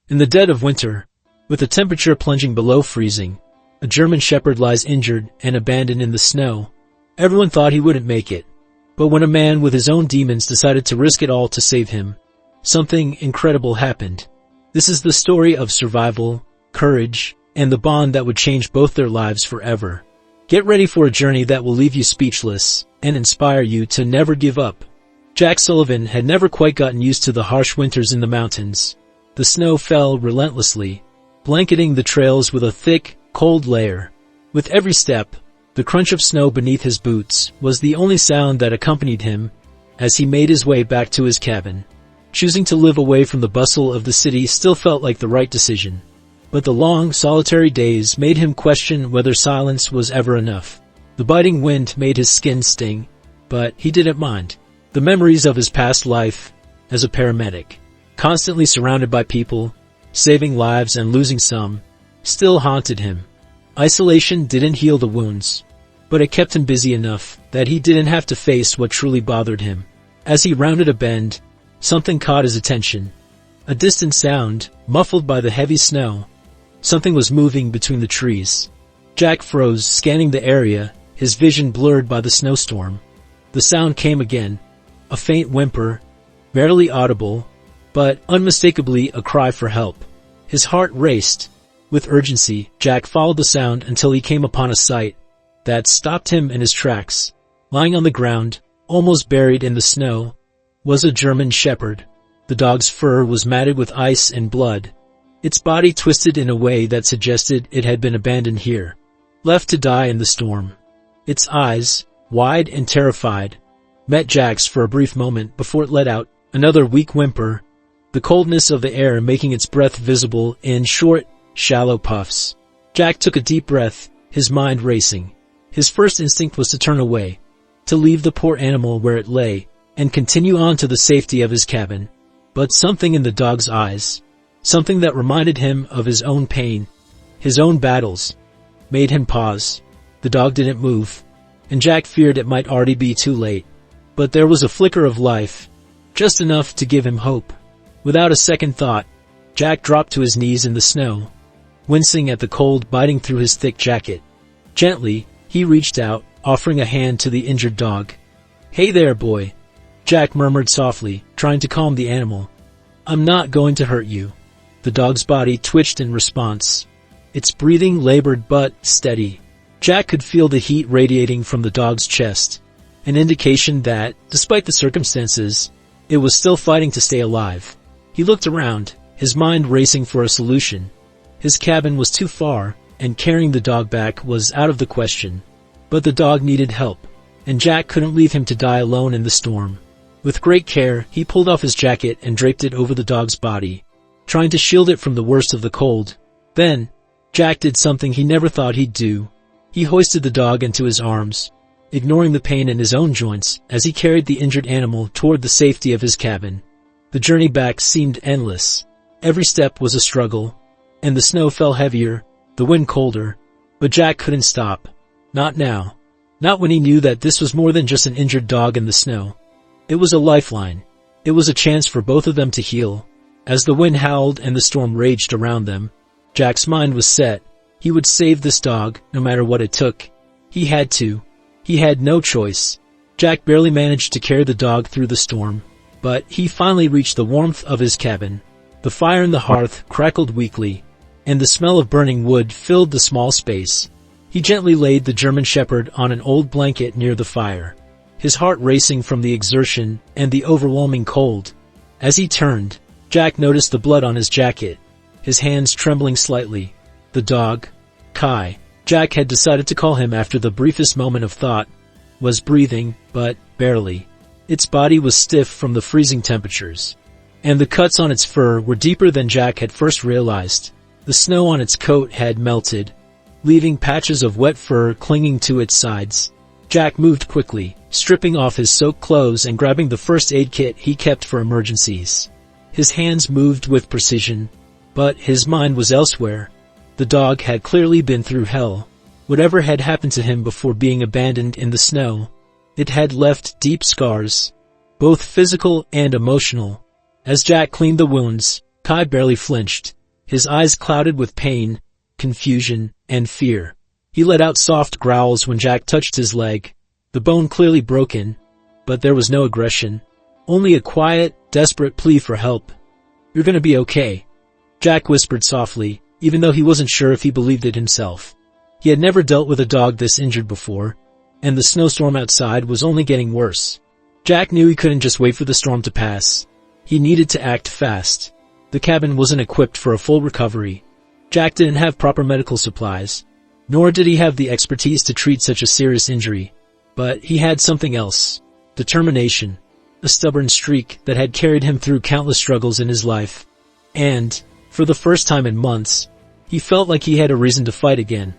In the dead of winter, with the temperature plunging below freezing, a German shepherd lies injured and abandoned in the snow. Everyone thought he wouldn't make it. But when a man with his own demons decided to risk it all to save him, something incredible happened. This is the story of survival, courage, and the bond that would change both their lives forever. Get ready for a journey that will leave you speechless and inspire you to never give up. Jack Sullivan had never quite gotten used to the harsh winters in the mountains. The snow fell relentlessly, blanketing the trails with a thick, cold layer. With every step, the crunch of snow beneath his boots was the only sound that accompanied him as he made his way back to his cabin. Choosing to live away from the bustle of the city still felt like the right decision. But the long, solitary days made him question whether silence was ever enough. The biting wind made his skin sting, but he didn't mind. The memories of his past life as a paramedic, constantly surrounded by people, saving lives and losing some, still haunted him. Isolation didn't heal the wounds, but it kept him busy enough that he didn't have to face what truly bothered him. As he rounded a bend, something caught his attention. A distant sound, muffled by the heavy snow. Something was moving between the trees. Jack froze, scanning the area, his vision blurred by the snowstorm. The sound came again, a faint whimper, barely audible, but unmistakably a cry for help. His heart raced. With urgency, Jack followed the sound until he came upon a sight that stopped him in his tracks. Lying on the ground, almost buried in the snow, was a German shepherd. The dog's fur was matted with ice and blood, its body twisted in a way that suggested it had been abandoned here, left to die in the storm. Its eyes, wide and terrified, met Jack's for a brief moment before it let out another weak whimper, the coldness of the air making its breath visible in short, shallow puffs. Jack took a deep breath, his mind racing. His first instinct was to turn away, to leave the poor animal where it lay, and continue on to the safety of his cabin. But something in the dog's eyes, something that reminded him of his own pain, his own battles, made him pause. The dog didn't move, and Jack feared it might already be too late. But there was a flicker of life, just enough to give him hope. Without a second thought, Jack dropped to his knees in the snow, wincing at the cold biting through his thick jacket. Gently, he reached out, offering a hand to the injured dog. "Hey there, boy," Jack murmured softly, trying to calm the animal. "I'm not going to hurt you." The dog's body twitched in response. Its breathing labored but steady. Jack could feel the heat radiating from the dog's chest, an indication that, despite the circumstances, it was still fighting to stay alive. He looked around, his mind racing for a solution. His cabin was too far, and carrying the dog back was out of the question. But the dog needed help, and Jack couldn't leave him to die alone in the storm. With great care, he pulled off his jacket and draped it over the dog's body, trying to shield it from the worst of the cold. Then, Jack did something he never thought he'd do. He hoisted the dog into his arms, ignoring the pain in his own joints as he carried the injured animal toward the safety of his cabin. The journey back seemed endless. Every step was a struggle, and the snow fell heavier, the wind colder. But Jack couldn't stop. Not now. Not when he knew that this was more than just an injured dog in the snow. It was a lifeline. It was a chance for both of them to heal. As the wind howled and the storm raged around them, Jack's mind was set. He would save this dog, no matter what it took. He had to. He had no choice. Jack barely managed to carry the dog through the storm, but he finally reached the warmth of his cabin. The fire in the hearth crackled weakly, and the smell of burning wood filled the small space. He gently laid the German shepherd on an old blanket near the fire, his heart racing from the exertion and the overwhelming cold. As he turned, Jack noticed the blood on his jacket, his hands trembling slightly. The dog, Kai, Jack had decided to call him after the briefest moment of thought, was breathing, but barely. Its body was stiff from the freezing temperatures, and the cuts on its fur were deeper than Jack had first realized. The snow on its coat had melted, leaving patches of wet fur clinging to its sides. Jack moved quickly, stripping off his soaked clothes and grabbing the first aid kit he kept for emergencies. His hands moved with precision, but his mind was elsewhere. The dog had clearly been through hell. Whatever had happened to him before being abandoned in the snow, it had left deep scars, both physical and emotional. As Jack cleaned the wounds, Kai barely flinched, his eyes clouded with pain, confusion, and fear. He let out soft growls when Jack touched his leg, the bone clearly broken, but there was no aggression, only a quiet, desperate plea for help. "You're gonna be okay," Jack whispered softly, even though he wasn't sure if he believed it himself. He had never dealt with a dog this injured before, and the snowstorm outside was only getting worse. Jack knew he couldn't just wait for the storm to pass. He needed to act fast. The cabin wasn't equipped for a full recovery. Jack didn't have proper medical supplies, nor did he have the expertise to treat such a serious injury. But he had something else: determination, a stubborn streak that had carried him through countless struggles in his life. And, for the first time in months, he felt like he had a reason to fight again.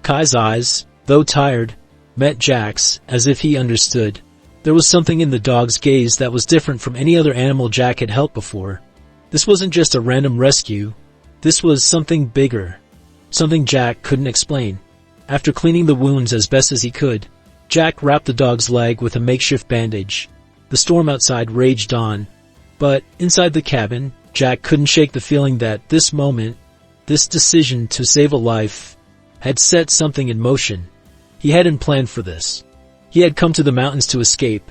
Kai's eyes, though tired, met Jack's as if he understood. There was something in the dog's gaze that was different from any other animal Jack had helped before. This wasn't just a random rescue. This was something bigger. Something Jack couldn't explain. After cleaning the wounds as best as he could, Jack wrapped the dog's leg with a makeshift bandage. The storm outside raged on. But inside the cabin, Jack couldn't shake the feeling that this moment, this decision to save a life, had set something in motion. He hadn't planned for this. He had come to the mountains to escape,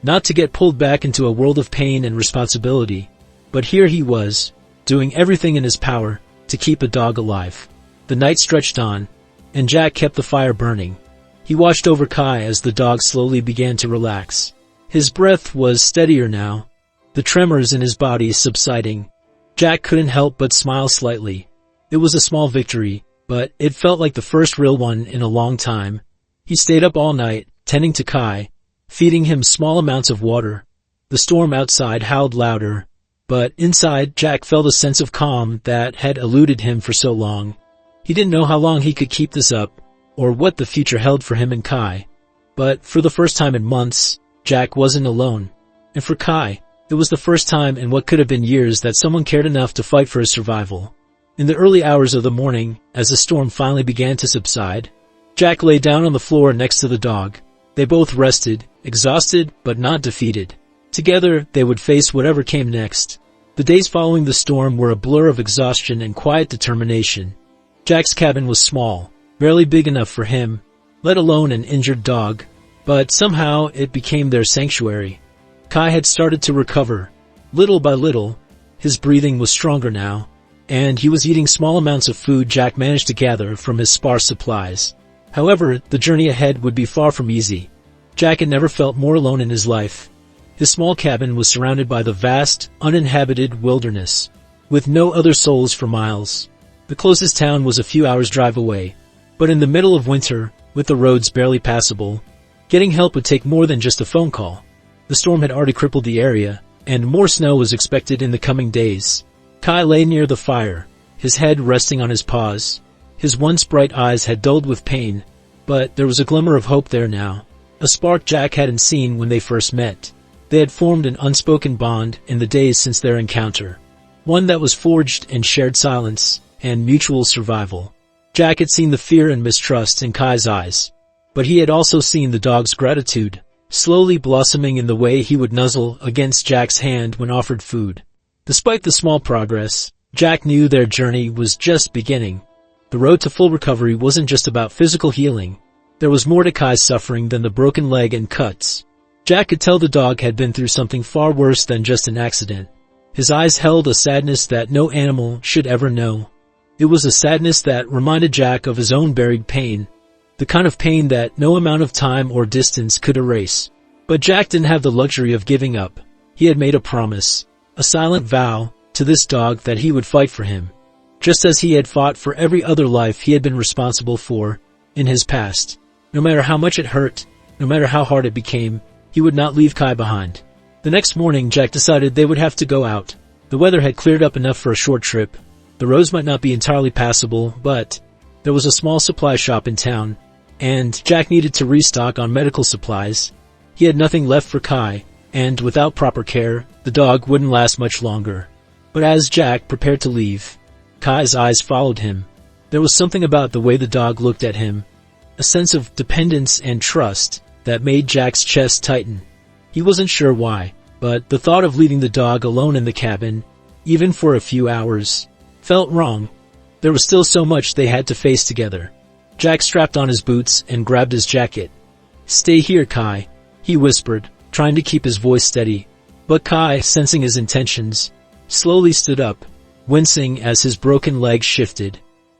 not to get pulled back into a world of pain and responsibility. But here he was, doing everything in his power to keep a dog alive. The night stretched on, and Jack kept the fire burning. He watched over Kai as the dog slowly began to relax. His breath was steadier now, the tremors in his body subsiding. Jack couldn't help but smile slightly. It was a small victory, but it felt like the first real one in a long time. He stayed up all night, tending to Kai, feeding him small amounts of water. The storm outside howled louder, but inside Jack felt a sense of calm that had eluded him for so long. He didn't know how long he could keep this up, or what the future held for him and Kai. But for the first time in months, Jack wasn't alone. And for Kai, it was the first time in what could have been years that someone cared enough to fight for his survival. In the early hours of the morning, as the storm finally began to subside, Jack lay down on the floor next to the dog. They both rested, exhausted but not defeated. Together, they would face whatever came next. The days following the storm were a blur of exhaustion and quiet determination. Jack's cabin was small, barely big enough for him, let alone an injured dog, but somehow it became their sanctuary. Kai had started to recover. Little by little, his breathing was stronger now, and he was eating small amounts of food Jack managed to gather from his sparse supplies. However, the journey ahead would be far from easy. Jack had never felt more alone in his life. His small cabin was surrounded by the vast, uninhabited wilderness, with no other souls for miles. The closest town was a few hours' drive away, but in the middle of winter, with the roads barely passable, getting help would take more than just a phone call. The storm had already crippled the area, and more snow was expected in the coming days. Kai lay near the fire, his head resting on his paws. His once bright eyes had dulled with pain, but there was a glimmer of hope there now, a spark Jack hadn't seen when they first met. They had formed an unspoken bond in the days since their encounter, one that was forged in shared silence and mutual survival. Jack had seen the fear and mistrust in Kai's eyes, but he had also seen the dog's gratitude, slowly blossoming in the way he would nuzzle against Jack's hand when offered food. Despite the small progress, Jack knew their journey was just beginning. The road to full recovery wasn't just about physical healing. There was more to Kai's suffering than the broken leg and cuts. Jack could tell the dog had been through something far worse than just an accident. His eyes held a sadness that no animal should ever know. It was a sadness that reminded Jack of his own buried pain, the kind of pain that no amount of time or distance could erase. But Jack didn't have the luxury of giving up. He had made a promise, a silent vow, to this dog that he would fight for him, just as he had fought for every other life he had been responsible for in his past. No matter how much it hurt, no matter how hard it became, he would not leave Kai behind. The next morning, Jack decided they would have to go out. The weather had cleared up enough for a short trip. The roads might not be entirely passable, but there was a small supply shop in town, and Jack needed to restock on medical supplies. He had nothing left for Kai, and without proper care, the dog wouldn't last much longer. But as Jack prepared to leave, Kai's eyes followed him. There was something about the way the dog looked at him, a sense of dependence and trust that made Jack's chest tighten. He wasn't sure why, but the thought of leaving the dog alone in the cabin, even for a few hours, felt wrong. There was still so much they had to face together. Jack strapped on his boots and grabbed his jacket. "Stay here, Kai," he whispered, trying to keep his voice steady. But Kai, sensing his intentions, slowly stood up, wincing as his broken leg shifted.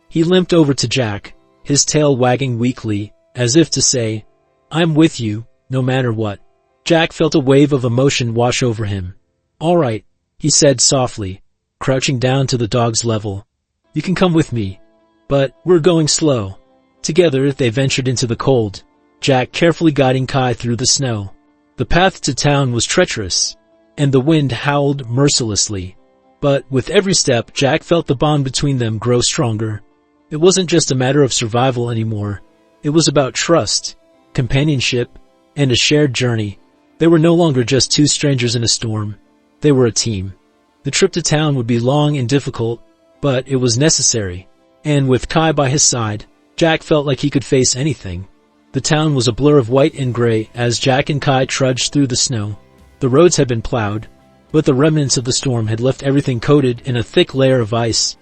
He limped over to Jack, his tail wagging weakly, as if to say, "I'm with you, no matter what." Jack felt a wave of emotion wash over him. "All right," he said softly, crouching down to the dog's level. "You can come with me. But we're going slow." Together they ventured into the cold, Jack carefully guiding Kai through the snow. The path to town was treacherous, and the wind howled mercilessly. But with every step, Jack felt the bond between them grow stronger. It wasn't just a matter of survival anymore. It was about trust, companionship, and a shared journey. They were no longer just two strangers in a storm. They were a team. The trip to town would be long and difficult, but it was necessary. And with Kai by his side, Jack felt like he could face anything. The town was a blur of white and gray as Jack and Kai trudged through the snow. The roads had been plowed, but the remnants of the storm had left everything coated in a thick layer of ice,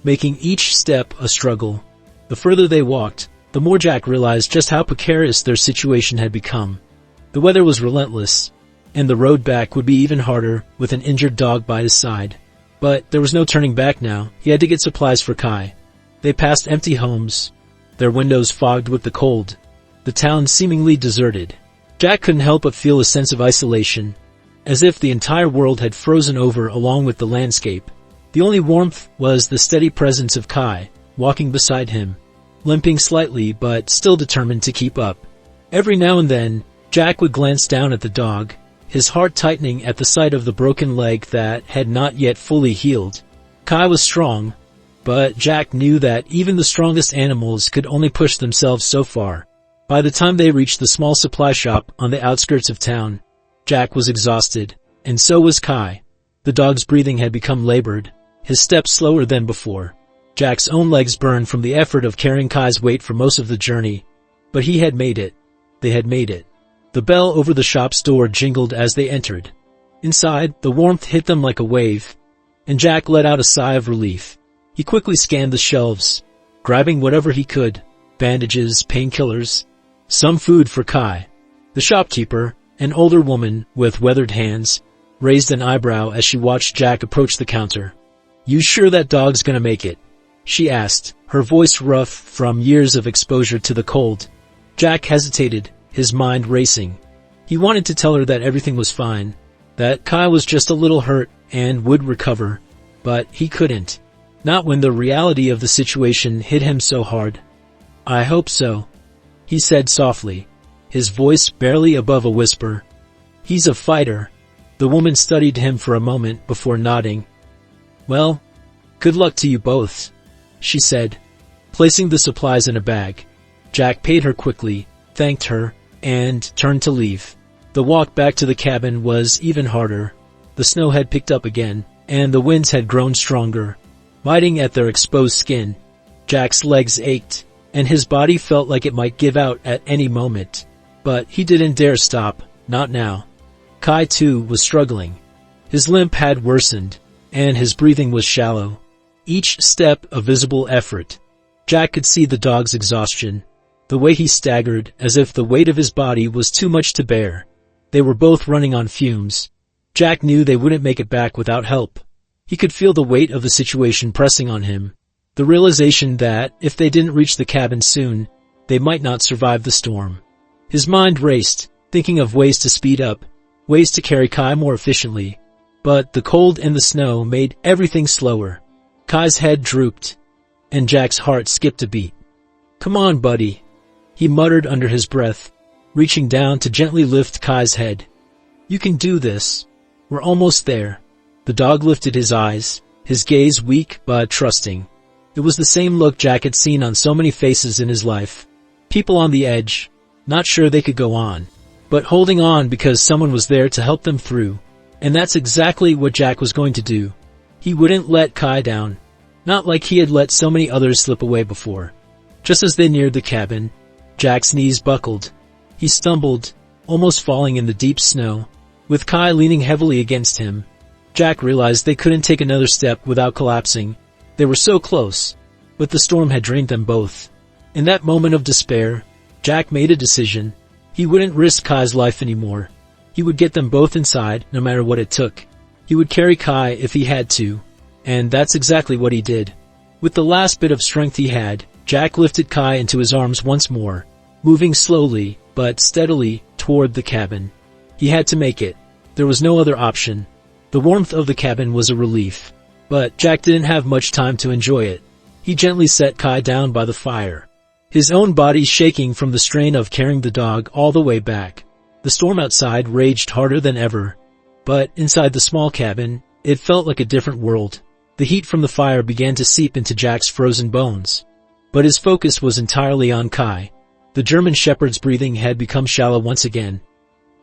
making each step a struggle. The further they walked, the more Jack realized just how precarious their situation had become. The weather was relentless, and the road back would be even harder with an injured dog by his side. But there was no turning back now. He had to get supplies for Kai. They passed empty homes, their windows fogged with the cold, the town seemingly deserted. Jack couldn't help but feel a sense of isolation, as if the entire world had frozen over along with the landscape. The only warmth was the steady presence of Kai, walking beside him, limping slightly but still determined to keep up. Every now and then, Jack would glance down at the dog, his heart tightening at the sight of the broken leg that had not yet fully healed. Kai was strong, but Jack knew that even the strongest animals could only push themselves so far. By the time they reached the small supply shop on the outskirts of town, Jack was exhausted, and so was Kai. The dog's breathing had become labored, his steps slower than before. Jack's own legs burned from the effort of carrying Kai's weight for most of the journey. But he had made it. They had made it. The bell over the shop's door jingled as they entered. Inside, the warmth hit them like a wave, and Jack let out a sigh of relief. He quickly scanned the shelves, grabbing whatever he could, bandages, painkillers, some food for Kai. The shopkeeper, an older woman with weathered hands, raised an eyebrow as she watched Jack approach the counter. "You sure that dog's gonna make it?" she asked, her voice rough from years of exposure to the cold. Jack hesitated, his mind racing. He wanted to tell her that everything was fine, that Kai was just a little hurt and would recover, but he couldn't. Not when the reality of the situation hit him so hard. "I hope so," he said softly, his voice barely above a whisper. "He's a fighter." The woman studied him for a moment before nodding. "Well, good luck to you both," she said, placing the supplies in a bag. Jack paid her quickly, thanked her, and turned to leave. The walk back to the cabin was even harder. The snow had picked up again, and the winds had grown stronger, biting at their exposed skin. Jack's legs ached, and his body felt like it might give out at any moment. But he didn't dare stop, not now. Kai, too, was struggling. His limp had worsened, and his breathing was shallow. Each step a visible effort. Jack could see the dog's exhaustion, the way he staggered as if the weight of his body was too much to bear. They were both running on fumes. Jack knew they wouldn't make it back without help. He could feel the weight of the situation pressing on him, the realization that if they didn't reach the cabin soon, they might not survive the storm. His mind raced, thinking of ways to speed up, ways to carry Kai more efficiently. But the cold and the snow made everything slower. Kai's head drooped, and Jack's heart skipped a beat. "Come on, buddy," he muttered under his breath, reaching down to gently lift Kai's head. "You can do this. We're almost there." The dog lifted his eyes, his gaze weak but trusting. It was the same look Jack had seen on so many faces in his life. People on the edge, not sure they could go on, but holding on because someone was there to help them through. And that's exactly what Jack was going to do. He wouldn't let Kai down, not like he had let so many others slip away before. Just as they neared the cabin, Jack's knees buckled. He stumbled, almost falling in the deep snow, with Kai leaning heavily against him. Jack realized they couldn't take another step without collapsing. They were so close, but the storm had drained them both. In that moment of despair, Jack made a decision. He wouldn't risk Kai's life anymore. He would get them both inside, no matter what it took. He would carry Kai if he had to, and that's exactly what he did. With the last bit of strength he had, Jack lifted Kai into his arms once more, moving slowly, but steadily, toward the cabin. He had to make it. There was no other option. The warmth of the cabin was a relief. But Jack didn't have much time to enjoy it. He gently set Kai down by the fire, his own body shaking from the strain of carrying the dog all the way back. The storm outside raged harder than ever. But inside the small cabin, it felt like a different world. The heat from the fire began to seep into Jack's frozen bones. But his focus was entirely on Kai. The German Shepherd's breathing had become shallow once again.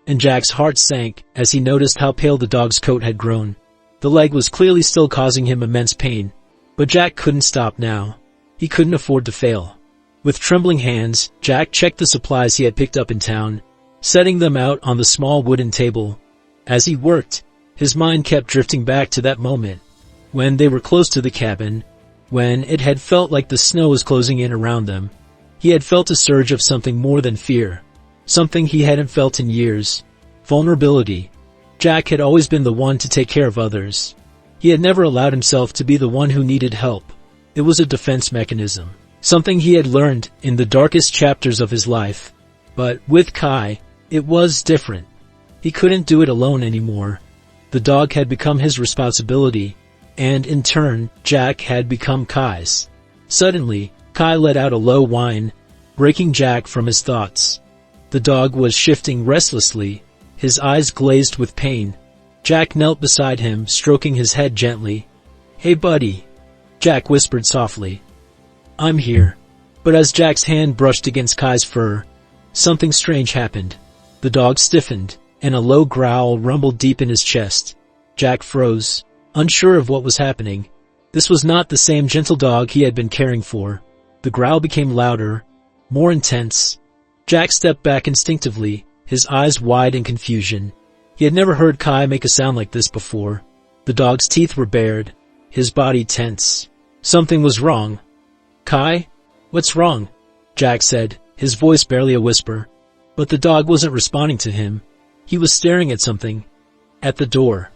And Jack's heart sank as he noticed how pale the dog's coat had grown. The leg was clearly still causing him immense pain. But Jack couldn't stop now. He couldn't afford to fail. With trembling hands, Jack checked the supplies he had picked up in town, setting them out on the small wooden table. As he worked, his mind kept drifting back to that moment, when they were close to the cabin, when it had felt like the snow was closing in around them. He had felt a surge of something more than fear, something he hadn't felt in years: vulnerability. Jack had always been the one to take care of others. He had never allowed himself to be the one who needed help. It was a defense mechanism, something he had learned in the darkest chapters of his life. But with Kai, it was different. He couldn't do it alone anymore. The dog had become his responsibility, and in turn, Jack had become Kai's. Suddenly, Kai let out a low whine, breaking Jack from his thoughts. The dog was shifting restlessly, his eyes glazed with pain. Jack knelt beside him, stroking his head gently. "Hey buddy," Jack whispered softly. "I'm here." But as Jack's hand brushed against Kai's fur, something strange happened. The dog stiffened, and a low growl rumbled deep in his chest. Jack froze, unsure of what was happening. This was not the same gentle dog he had been caring for. The growl became louder, more intense. Jack stepped back instinctively, his eyes wide in confusion. He had never heard Kai make a sound like this before. The dog's teeth were bared, his body tense. Something was wrong. "Kai? What's wrong?" Jack said, his voice barely a whisper. But the dog wasn't responding to him. He was staring at something. At the door.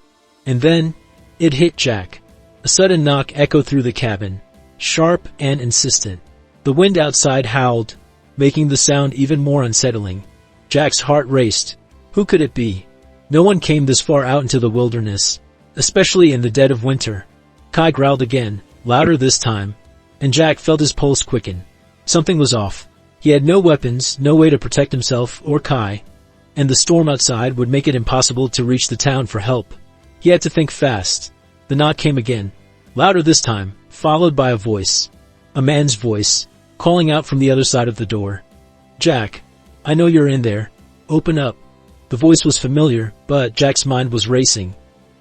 And then, it hit Jack. A sudden knock echoed through the cabin, sharp and insistent. The wind outside howled, making the sound even more unsettling. Jack's heart raced. Who could it be? No one came this far out into the wilderness, especially in the dead of winter. Kai growled again, louder this time, and Jack felt his pulse quicken. Something was off. He had no weapons, no way to protect himself or Kai, and the storm outside would make it impossible to reach the town for help. He had to think fast. The knock came again, louder this time, followed by a voice. A man's voice, calling out from the other side of the door. "Jack, I know you're in there. Open up." The voice was familiar, but Jack's mind was racing.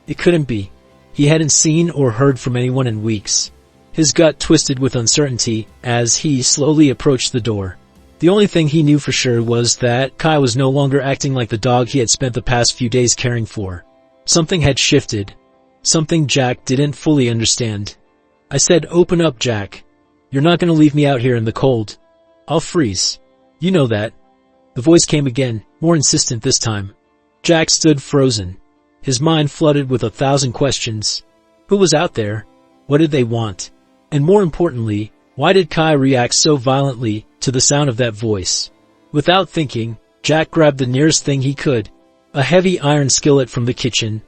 It couldn't be. He hadn't seen or heard from anyone in weeks. His gut twisted with uncertainty as he slowly approached the door. The only thing he knew for sure was that Kai was no longer acting like the dog he had spent the past few days caring for. Something had shifted. Something Jack didn't fully understand. "I said open up, Jack. You're not going to leave me out here in the cold. I'll freeze. You know that." The voice came again, more insistent this time. Jack stood frozen, his mind flooded with 1,000 questions. Who was out there? What did they want? And more importantly, why did Kai react so violently to the sound of that voice? Without thinking, Jack grabbed the nearest thing he could, a heavy iron skillet from the kitchen,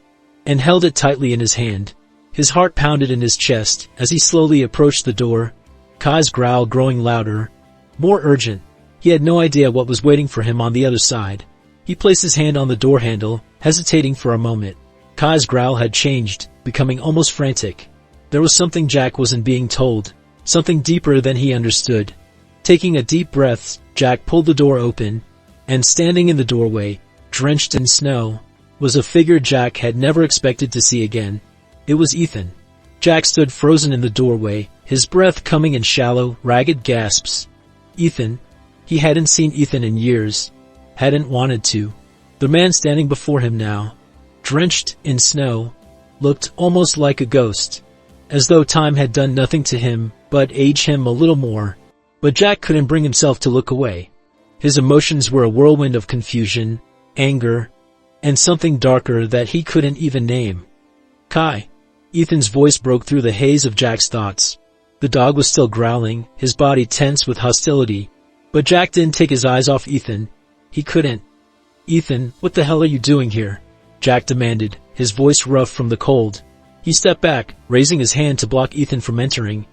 and held it tightly in his hand. His heart pounded in his chest as he slowly approached the door, Kai's growl growing louder, more urgent. He had no idea what was waiting for him on the other side. He placed his hand on the door handle, hesitating for a moment. Kai's growl had changed, becoming almost frantic. There was something Jack wasn't being told, something deeper than he understood. Taking a deep breath, Jack pulled the door open, and standing in the doorway, drenched in snow, was a figure Jack had never expected to see again. It was Ethan. Jack stood frozen in the doorway, his breath coming in shallow, ragged gasps. Ethan. He hadn't seen Ethan in years, hadn't wanted to. The man standing before him now, drenched in snow, looked almost like a ghost. as though time had done nothing to him but age him a little more. But Jack couldn't bring himself to look away. His emotions were a whirlwind of confusion, anger, and something darker that he couldn't even name. Kai. Ethan's voice broke through the haze of Jack's thoughts. The dog was still growling, his body tense with hostility. But Jack didn't take his eyes off Ethan. He couldn't. "Ethan, what the hell are you doing here?" Jack demanded, his voice rough from the cold. He stepped back, raising his hand to block Ethan from entering.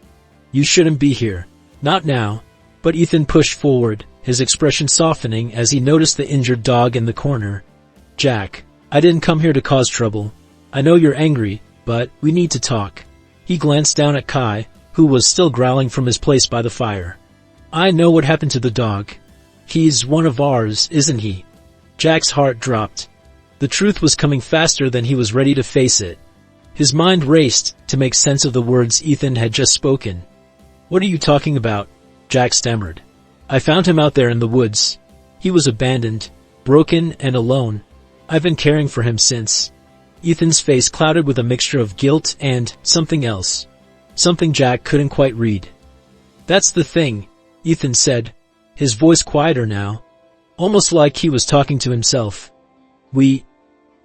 "You shouldn't be here. Not now." But Ethan pushed forward, his expression softening as he noticed the injured dog in the corner. "Jack, I didn't come here to cause trouble. I know you're angry, but we need to talk." He glanced down at Kai, who was still growling from his place by the fire. "I know what happened to the dog. He's one of ours, isn't he?" Jack's heart dropped. The truth was coming faster than he was ready to face it. His mind raced to make sense of the words Ethan had just spoken. "What are you talking about?" Jack stammered. "I found him out there in the woods. He was abandoned, broken and alone. I've been caring for him since." Ethan's face clouded with a mixture of guilt and something else. Something Jack couldn't quite read. "That's the thing," Ethan said, his voice quieter now, almost like he was talking to himself.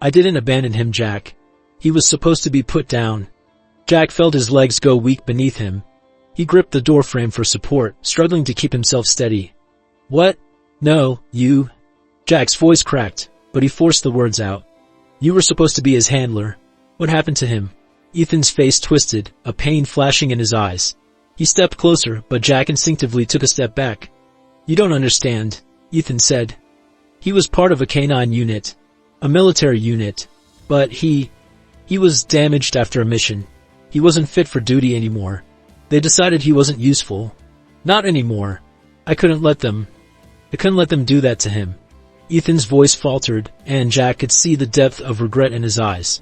I didn't abandon him, Jack. He was supposed to be put down." Jack felt his legs go weak beneath him. He gripped the doorframe for support, struggling to keep himself steady. "What? No, you..." Jack's voice cracked, but he forced the words out. "You were supposed to be his handler. What happened to him?" Ethan's face twisted, a pain flashing in his eyes. He stepped closer, but Jack instinctively took a step back. "You don't understand," Ethan said. "He was part of a canine unit, a military unit, but he was damaged after a mission. He wasn't fit for duty anymore. They decided he wasn't useful. Not anymore. I couldn't let them do that to him." Ethan's voice faltered, and Jack could see the depth of regret in his eyes.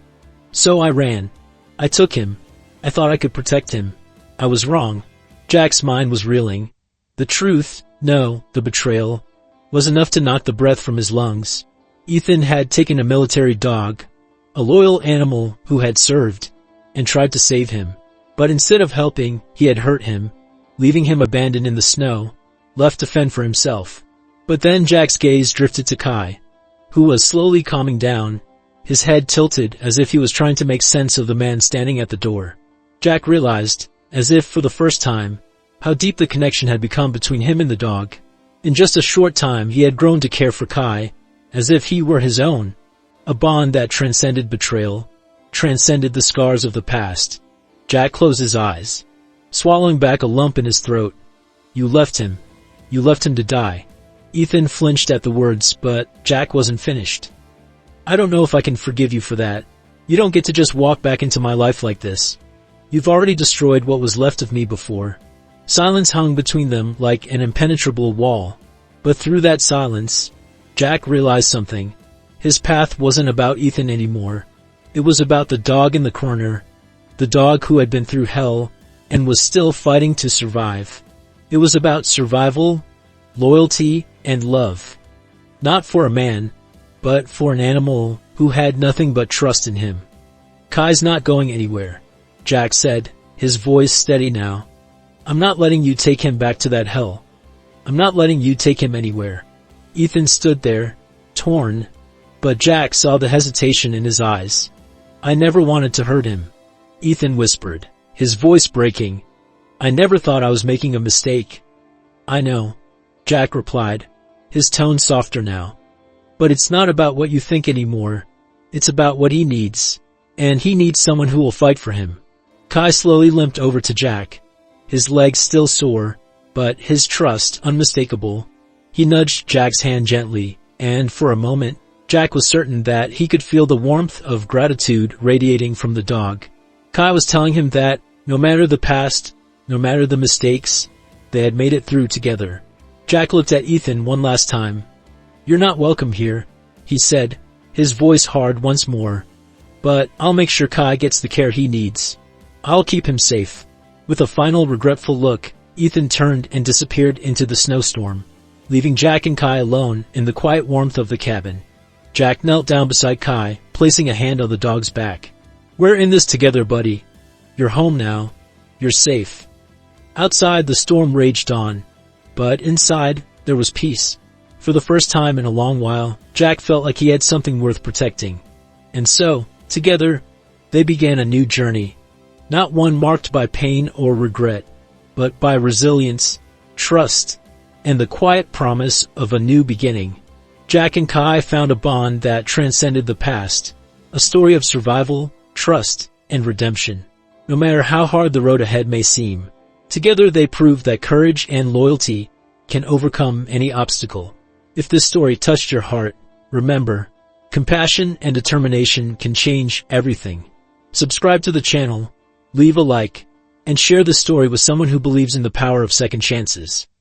"So I ran. I took him. I thought I could protect him. I was wrong." Jack's mind was reeling. The truth, no, the betrayal, was enough to knock the breath from his lungs. Ethan had taken a military dog, a loyal animal who had served, and tried to save him. But instead of helping, he had hurt him, leaving him abandoned in the snow, left to fend for himself. But then Jack's gaze drifted to Kai, who was slowly calming down, his head tilted as if he was trying to make sense of the man standing at the door. Jack realized, as if for the first time, how deep the connection had become between him and the dog. In just a short time he had grown to care for Kai, as if he were his own, a bond that transcended betrayal, transcended the scars of the past. Jack closed his eyes, swallowing back a lump in his throat. You left him to die." Ethan flinched at the words, but Jack wasn't finished. "I don't know if I can forgive you for that. You don't get to just walk back into my life like this. You've already destroyed what was left of me before." Silence hung between them like an impenetrable wall. But through that silence, Jack realized something. His path wasn't about Ethan anymore. It was about the dog in the corner, the dog who had been through hell and was still fighting to survive. It was about survival, loyalty, and love. Not for a man, but for an animal who had nothing but trust in him. "Kai's not going anywhere," Jack said, his voice steady now. "I'm not letting you take him back to that hell. I'm not letting you take him anywhere." Ethan stood there, torn, but Jack saw the hesitation in his eyes. "I never wanted to hurt him," Ethan whispered, his voice breaking. "I never thought I was making a mistake." "I know," Jack replied, his tone softer now. "But it's not about what you think anymore. It's about what he needs. And he needs someone who will fight for him." Kai slowly limped over to Jack, his legs still sore, but his trust unmistakable. He nudged Jack's hand gently, and for a moment, Jack was certain that he could feel the warmth of gratitude radiating from the dog. Kai was telling him that, no matter the past, no matter the mistakes, they had made it through together. Jack looked at Ethan one last time. "You're not welcome here," he said, his voice hard once more. "But I'll make sure Kai gets the care he needs. I'll keep him safe." With a final regretful look, Ethan turned and disappeared into the snowstorm, leaving Jack and Kai alone in the quiet warmth of the cabin. Jack knelt down beside Kai, placing a hand on the dog's back. "We're in this together, buddy. You're home now. You're safe. Outside, the storm raged on, but inside, there was peace. For the first time in a long while, Jack felt like he had something worth protecting. And so, together, they began a new journey. Not one marked by pain or regret, but by resilience, trust, and the quiet promise of a new beginning. Jack and Kai found a bond that transcended the past, a story of survival, trust, and redemption. No matter how hard the road ahead may seem, together they proved that courage and loyalty can overcome any obstacle. If this story touched your heart, remember, compassion and determination can change everything. Subscribe to the channel, leave a like, and share the story with someone who believes in the power of second chances.